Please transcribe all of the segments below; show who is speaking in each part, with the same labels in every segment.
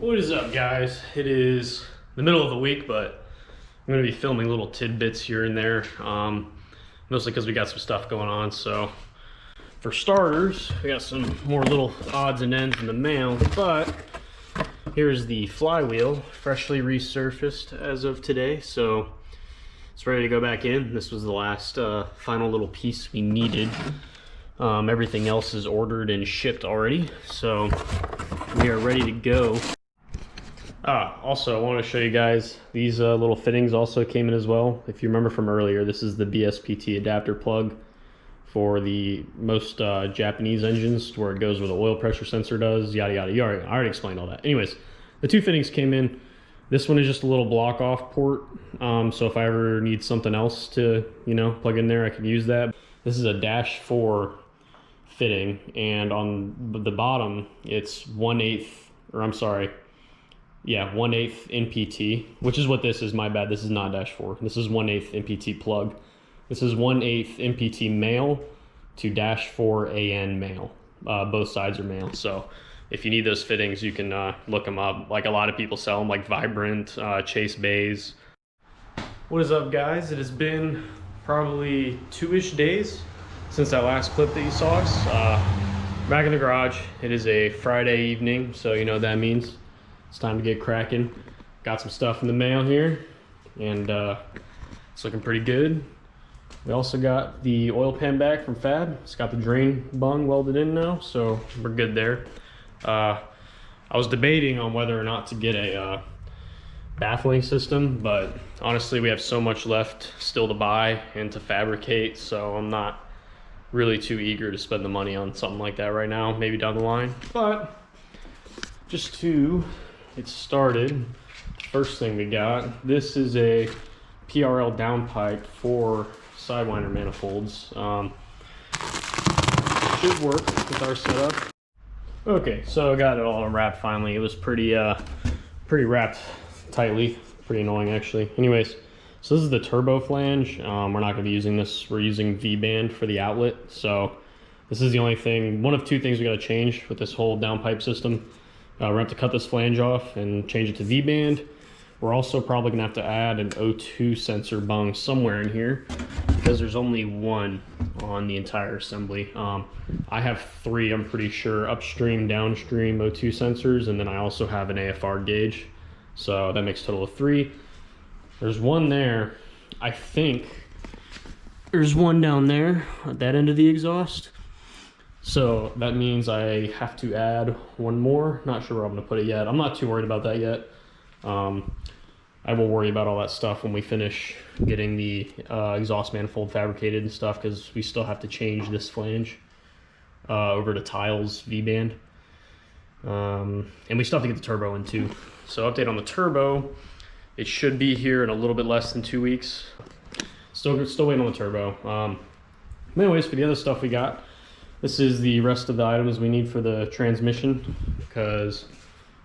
Speaker 1: What is up, guys? It is the middle of the week, but I'm going to be filming little tidbits here and there, mostly because we got some stuff going on. So for starters, we got some more little odds and ends in the mail, but here's the flywheel, freshly resurfaced as of today, so it's ready to go back in. This was the last final little piece we needed. Everything else is ordered and shipped already, so we are ready to go. Also, I want to show you guys these little fittings also came in as well. If you remember from earlier, this is the BSPT adapter plug for the most Japanese engines, where it goes where the oil pressure sensor does, yada yada. I already explained all that. Anyways, the two fittings came in. This one is just a little block off port, so if I ever need something else to, plug in there, I can use that. This is a -4 fitting, and on the bottom it's 1/8, or I'm sorry, yeah, 1/8 NPT, which is what this is. My bad, this is not -4. This is 1/8 NPT plug. This is 1/8 NPT male to -4 AN male. Both sides are male, so if you need those fittings, you can look them up. Like, a lot of people sell them, like Vibrant, Chase Bays. What is up, guys? It has been probably 2-ish days since that last clip that you saw us. Back in the garage. It is a Friday evening, so you know what that means. It's time to get cracking. Got some stuff in the mail here, and it's looking pretty good. We also got the oil pan back from Fab. It's got the drain bung welded in now, so we're good there. I was debating on whether or not to get a baffling system, but honestly, we have so much left still to buy and to fabricate, so I'm not really too eager to spend the money on something like that right now, maybe down the line. But just to get started, first thing we got, this is a PRL downpipe for Sidewinder manifolds. Should work with our setup. Okay, so I got it all unwrapped finally. It was pretty wrapped tightly, pretty annoying actually. Anyways, so this is the turbo flange. We're not gonna be using this. We're using V-band for the outlet. So this is the only thing, one of two things we gotta change with this whole downpipe system. We're gonna have to cut this flange off and change it to V-band. We're also probably gonna have to add an O2 sensor bung somewhere in here, because there's only one on the entire assembly. I have 3, I'm pretty sure, upstream, downstream O2 sensors, and then I also have an AFR gauge. So that makes a total of 3. There's one there. I think there's one down there at that end of the exhaust. So that means I have to add one more. Not sure where I'm gonna put it yet. I'm not too worried about that yet. I will worry about all that stuff when we finish getting the exhaust manifold fabricated and stuff, because we still have to change this flange over to Tiles V-band. And we still have to get the turbo in too. So update on the turbo. It should be here in a little bit less than 2 weeks. Still waiting on the turbo. Anyways, for the other stuff we got, this is the rest of the items we need for the transmission, because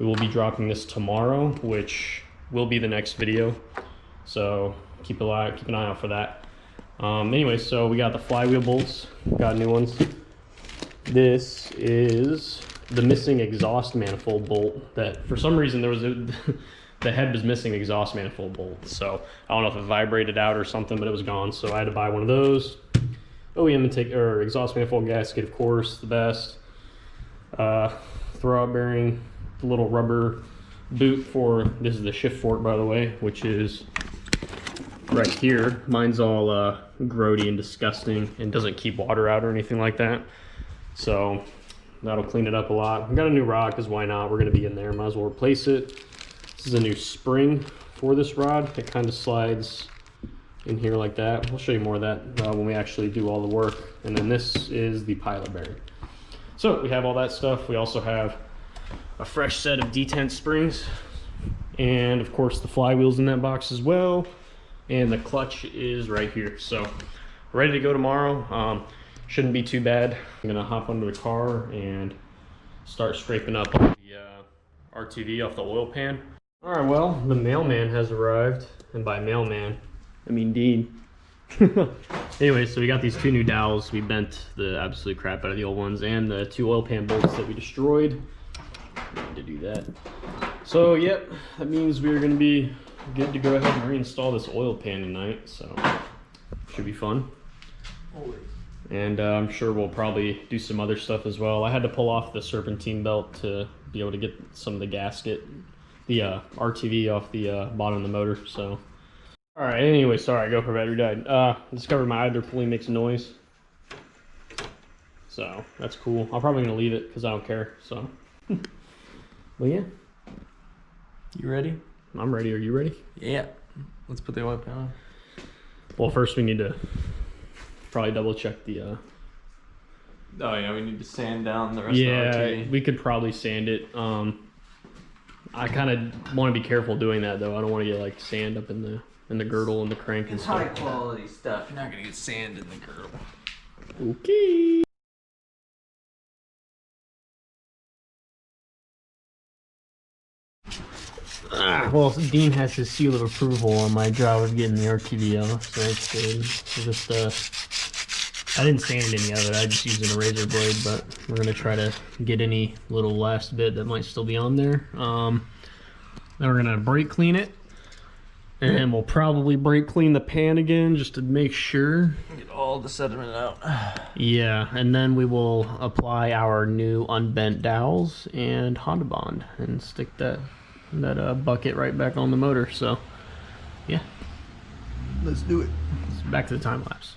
Speaker 1: we will be dropping this tomorrow, which will be the next video. So keep an eye out for that. Anyway, so we got the flywheel bolts, got new ones. This is the missing exhaust manifold bolt that for some reason there was the head was missing the exhaust manifold bolt. So I don't know if it vibrated out or something, but it was gone. So I had to buy one of those. OEM intake or exhaust manifold gasket, of course, the best. Throwout bearing, the little rubber boot for, this is the shift fork, by the way, which is right here. Mine's all grody and disgusting and doesn't keep water out or anything like that. So that'll clean it up a lot. We got a new rod, because why not? We're gonna be in there, might as well replace it. This is a new spring for this rod. It kind of slides in here like that. We'll show you more of that when we actually do all the work. And then this is the pilot bearing. So we have all that stuff. We also have a fresh set of detent springs, and of course the flywheel's in that box as well, and the clutch is right here. So ready to go tomorrow. Shouldn't be too bad. I'm gonna hop under the car and start scraping up the RTV off the oil pan. All right, well, the mailman has arrived, and by mailman I mean Dean. Anyway, so we got these 2 new dowels. We bent the absolute crap out of the old ones, and the 2 oil pan bolts that we destroyed. need to do that. So, yep, that means we're going to be good to go ahead and reinstall this oil pan tonight. So, should be fun.
Speaker 2: Always.
Speaker 1: And I'm sure we'll probably do some other stuff as well. I had to pull off the serpentine belt to be able to get some of the gasket, the RTV off the bottom of the motor. So, all right. Anyway, sorry, GoPro battery died. Discovered my idler pulley makes noise, so that's cool. I'm probably gonna leave it because I don't care. So, but yeah,
Speaker 2: You ready?
Speaker 1: I'm ready. Are you ready?
Speaker 2: Yeah. Let's put the oil pan on.
Speaker 1: Well, first we need to probably double check the.
Speaker 2: Oh yeah, we need to sand down the rest
Speaker 1: Yeah,
Speaker 2: of the RTV.
Speaker 1: we could probably sand it. I kind of want to be careful doing that though. I don't want to get like sand up in the girdle and the crank and
Speaker 2: It's
Speaker 1: stuff.
Speaker 2: high quality stuff. You're not gonna get sand in the girdle.
Speaker 1: Okay. Well, Dean has his seal of approval on my job of getting the RTV out, so that's good. So just, I didn't sand any of it. I just used a razor blade, but we're gonna try to get any little last bit that might still be on there. Then we're gonna brake clean it, and we'll probably brake clean the pan again just to make sure.
Speaker 2: Get all the sediment out.
Speaker 1: Yeah, and then we will apply our new unbent dowels and Honda Bond and stick that bucket right back on the motor. So yeah,
Speaker 2: Let's do it.
Speaker 1: back to the time lapse.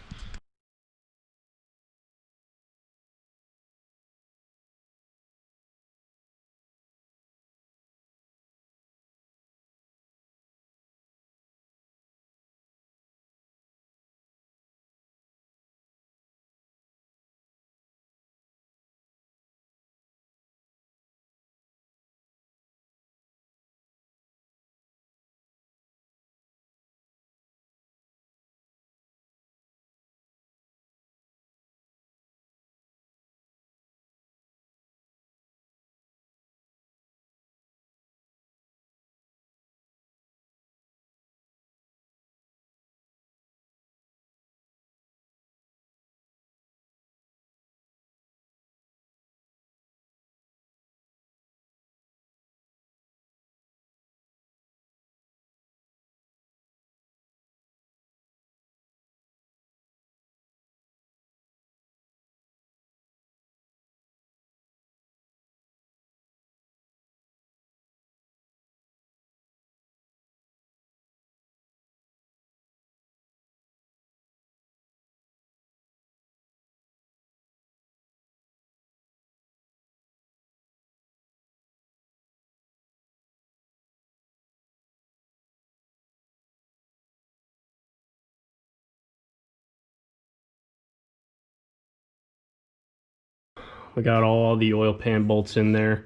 Speaker 1: We got all the oil pan bolts in there.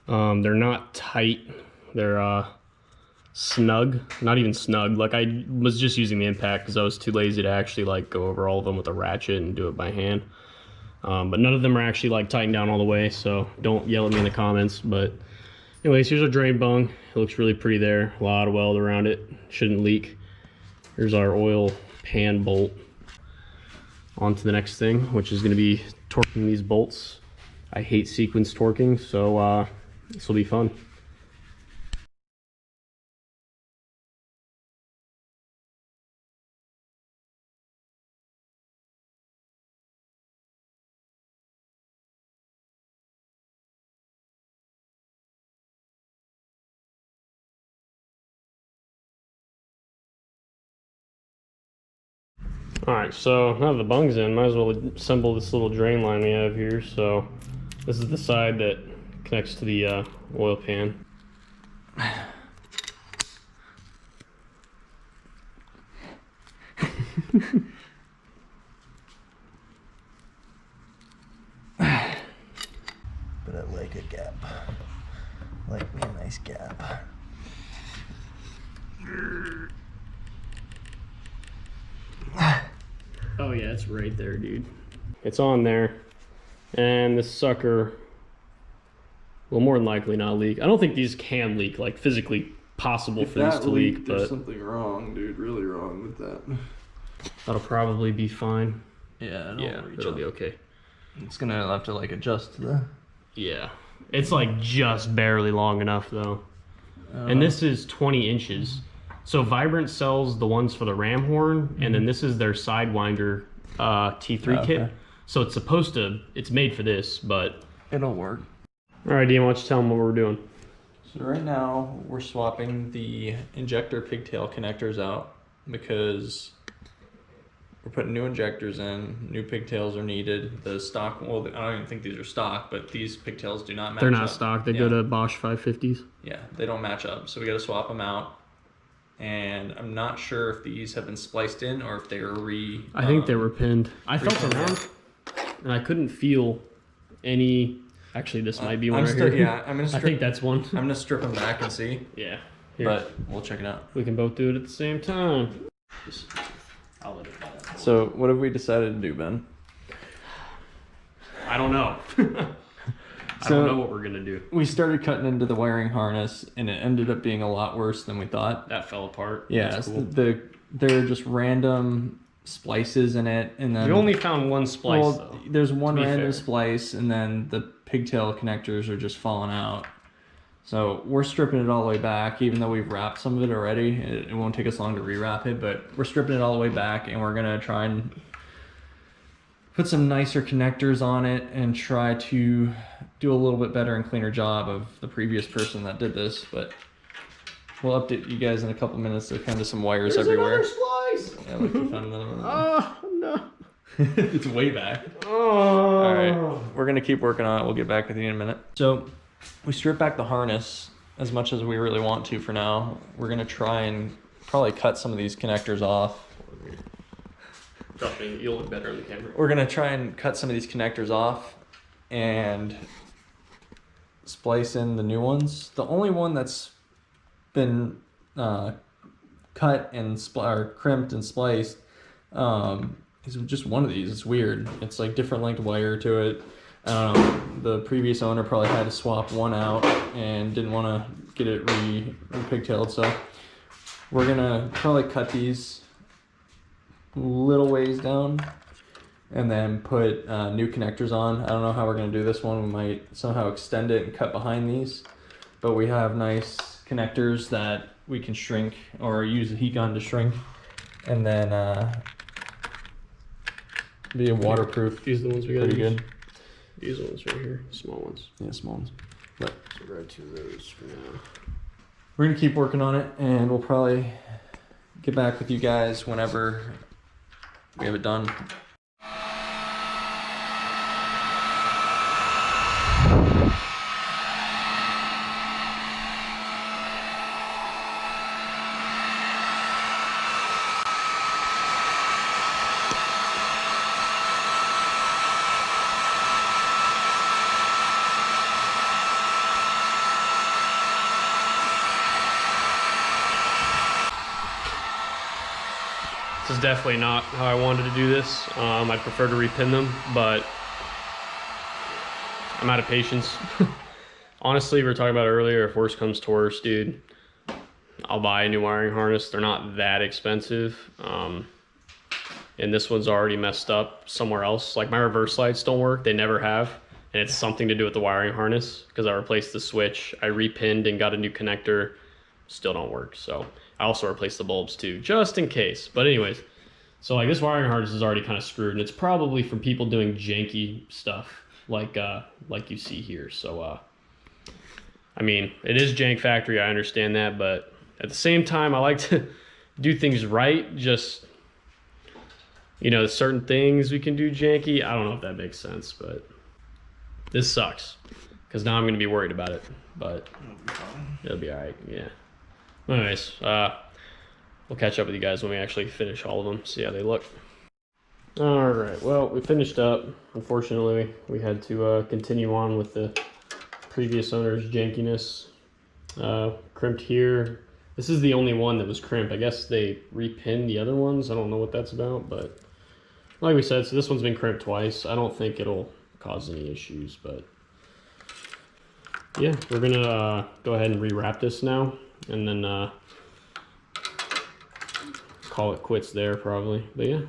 Speaker 1: They're not tight. They're snug. Not even snug. Like, I was just using the impact because I was too lazy to actually like go over all of them with a ratchet and do it by hand. But none of them are actually like tightened down all the way, so don't yell at me in the comments. But anyways, here's our drain bung. It looks really pretty there. A lot of weld around it. Shouldn't leak. Here's our oil pan bolt. On to the next thing, which is going to be torquing these bolts. I hate sequence torquing, so this will be fun. Alright, so now that the bung's in, might as well assemble this little drain line we have here. So this is the side that connects to the oil pan.
Speaker 2: But I like a gap. Like me a nice gap.
Speaker 1: Oh yeah, it's right there, dude. It's on there, and this sucker will more than likely not leak. I don't think these can leak, like physically possible for these to leak, but
Speaker 3: there's something wrong, dude. Really wrong with that.
Speaker 1: that'll probably be fine.
Speaker 2: Yeah,
Speaker 1: Yeah, it'll be okay.
Speaker 2: It's gonna have to like adjust to the.
Speaker 1: Yeah, It's like just barely long enough though. And this is 20 inches. So Vibrant sells the ones for the ram horn, and then this is their Sidewinder T3 kit. So it's supposed to, it's made for this, but
Speaker 3: It'll work.
Speaker 1: all right, Dean, why don't you tell them what we're doing?
Speaker 4: So right now we're swapping the injector pigtail connectors out because we're putting new injectors in, new pigtails are needed. The stock, well, I don't even think these are stock, but these pigtails do not match up.
Speaker 1: They're not stock, they go to Bosch 550s.
Speaker 4: Yeah, they don't match up, so we gotta swap them out. And I'm not sure if these have been spliced in or if they were
Speaker 1: I think they were pinned. I felt around and I couldn't feel any. Actually, this might be one right here.
Speaker 4: Yeah, I'm gonna
Speaker 1: I think that's one.
Speaker 4: I'm gonna strip them back and see.
Speaker 1: Yeah.
Speaker 4: But we'll check it out.
Speaker 1: We can both do it at the same time. I'll let it go.
Speaker 4: So what have we decided to do, Ben?
Speaker 1: I don't know. I don't know what we're gonna do.
Speaker 4: We started cutting into the wiring harness, and it ended up being a lot worse than we thought.
Speaker 1: That fell apart.
Speaker 4: Yeah,
Speaker 1: That's cool.
Speaker 4: there are just random splices in it, and then
Speaker 1: We only found one splice though.
Speaker 4: There's one
Speaker 1: to be
Speaker 4: random
Speaker 1: fair.
Speaker 4: splice, and then the pigtail connectors are just falling out. So we're stripping it all the way back, even though we've wrapped some of it already. It won't take us long to rewrap it, but we're stripping it all the way back, and we're gonna try and put some nicer connectors on it and try to do a little bit better and cleaner job of the previous person that did this. But we'll update you guys in a couple minutes. There's kind of some wires everywhere.
Speaker 1: Splice.
Speaker 4: Yeah, look, we found another one.
Speaker 1: Oh no.
Speaker 4: It's way back.
Speaker 1: Oh.
Speaker 4: All right, we're gonna keep working on it. We'll get back with you in a minute. So we stripped back the harness as much as we really want to for now. We're gonna try and probably cut some of these connectors off.
Speaker 1: Trust me, you'll look better on the camera.
Speaker 4: We're gonna try and cut some of these connectors off and splice in the new ones. The only one that's been cut and or crimped and spliced is just one of these. It's weird. It's like different length wire to it. The previous owner probably had to swap one out and didn't want to get it re-pigtailed, so we're gonna probably cut these little ways down and then put new connectors on. I don't know how we're gonna do this one. We might somehow extend it and cut behind these, but we have nice connectors that we can shrink or use a heat gun to shrink, and then be a waterproof.
Speaker 1: These are the ones we got.
Speaker 4: Pretty good.
Speaker 1: These ones right here, small ones.
Speaker 4: Yeah, small ones. But
Speaker 1: So grab two of those for now.
Speaker 4: we're gonna keep working on it, and we'll probably get back with you guys whenever we have it done.
Speaker 1: This is definitely not how I wanted to do this. I'd prefer to repin them, but I'm out of patience. Honestly, we were talking about earlier, if worse comes to worse, dude, I'll buy a new wiring harness. They're not that expensive. And this one's already messed up somewhere else. Like my reverse lights don't work, they never have. And it's something to do with the wiring harness because I replaced the switch, I repinned and got a new connector, still don't work. So I also replaced the bulbs too, just in case. But anyways, so like this wiring harness is already kind of screwed, and it's probably for people doing janky stuff like you see here. So I mean, it is jank factory, I understand that, but at the same time, I like to do things right. Just, you know, certain things we can do janky. I don't know if that makes sense, but this sucks because now I'm going to be worried about it, but it'll be all right. Yeah. Anyways, we'll catch up with you guys when we actually finish all of them, see how they look. All right, well, we finished up. Unfortunately, we had to continue on with the previous owner's jankiness. Crimped here. This is the only one that was crimped. I guess they repinned the other ones. I don't know what that's about, but like we said, so this one's been crimped twice. I don't think it'll cause any issues, but yeah, we're gonna go ahead and rewrap this now, and then call it quits there probably. But yeah.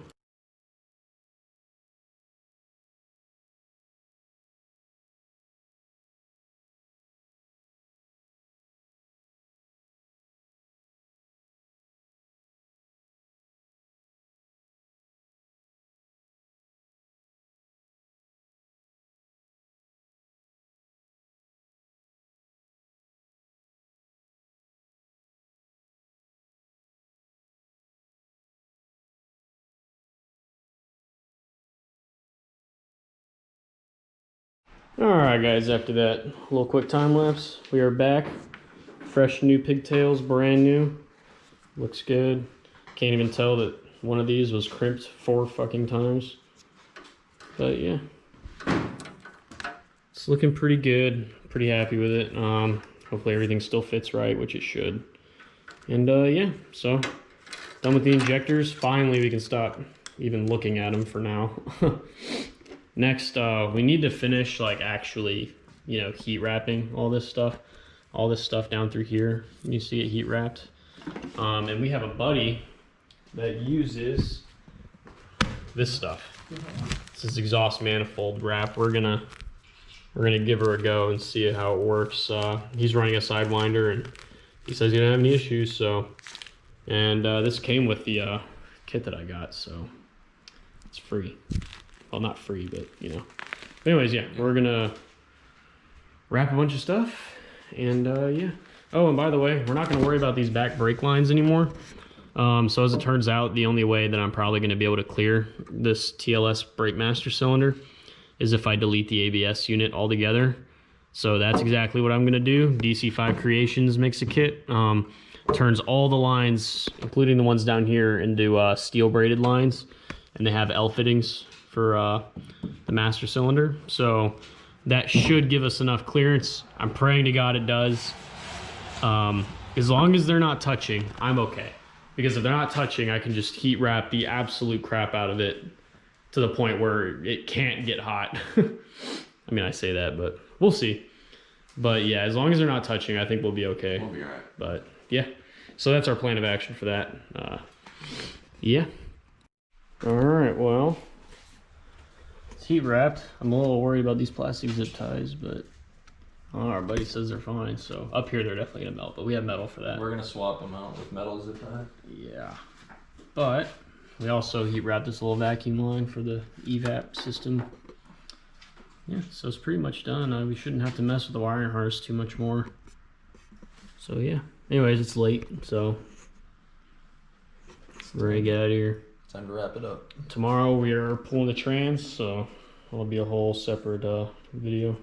Speaker 1: Alright guys, after that little quick time lapse, we are back. Fresh new pigtails, brand new. Looks good. Can't even tell that one of these was crimped 4 fucking times. But yeah. It's looking pretty good. Pretty happy with it. Hopefully everything still fits right, which it should. And yeah, so done with the injectors. Finally we can stop even looking at them for now. Next, we need to finish like actually, you know, heat wrapping all this stuff down through here. You see it heat wrapped. And we have a buddy that uses this stuff. This is exhaust manifold wrap. We're gonna give her a go and see how it works. He's running a Sidewinder and he says he didn't have any issues. So, and this came with the kit that I got, so it's free. Well, not free, but you know. But anyways, yeah, we're gonna wrap a bunch of stuff, and yeah. Oh, and by the way, we're not gonna worry about these back brake lines anymore. So as it turns out, the only way that I'm probably gonna be able to clear this TLS brake master cylinder is if I delete the ABS unit altogether. So that's exactly what I'm gonna do. DC5 Creations makes a kit. Turns all the lines, including the ones down here, into steel braided lines, and they have L fittings for the master cylinder. So that should give us enough clearance. I'm praying to God it does. As long as they're not touching, I'm okay. Because if they're not touching, I can just heat wrap the absolute crap out of it to the point where it can't get hot. I mean, I say that, but we'll see. But yeah, as long as they're not touching, I think we'll be okay.
Speaker 3: We'll be all right.
Speaker 1: But yeah, so that's our plan of action for that. Yeah. All right, well, it's heat wrapped. I'm a little worried about these plastic zip ties, but our buddy says they're fine. So up here, they're definitely gonna melt, but we have metal for that.
Speaker 4: We're gonna swap them out with metal zip tie.
Speaker 1: Yeah. But we also heat wrapped this little vacuum line for the evap system. Yeah, so it's pretty much done. We shouldn't have to mess with the wiring harness too much more. So yeah. Anyways, it's late, so we're ready to get out of here.
Speaker 4: Time to wrap it up.
Speaker 1: Tomorrow we are pulling the trans, so it'll be a whole separate video.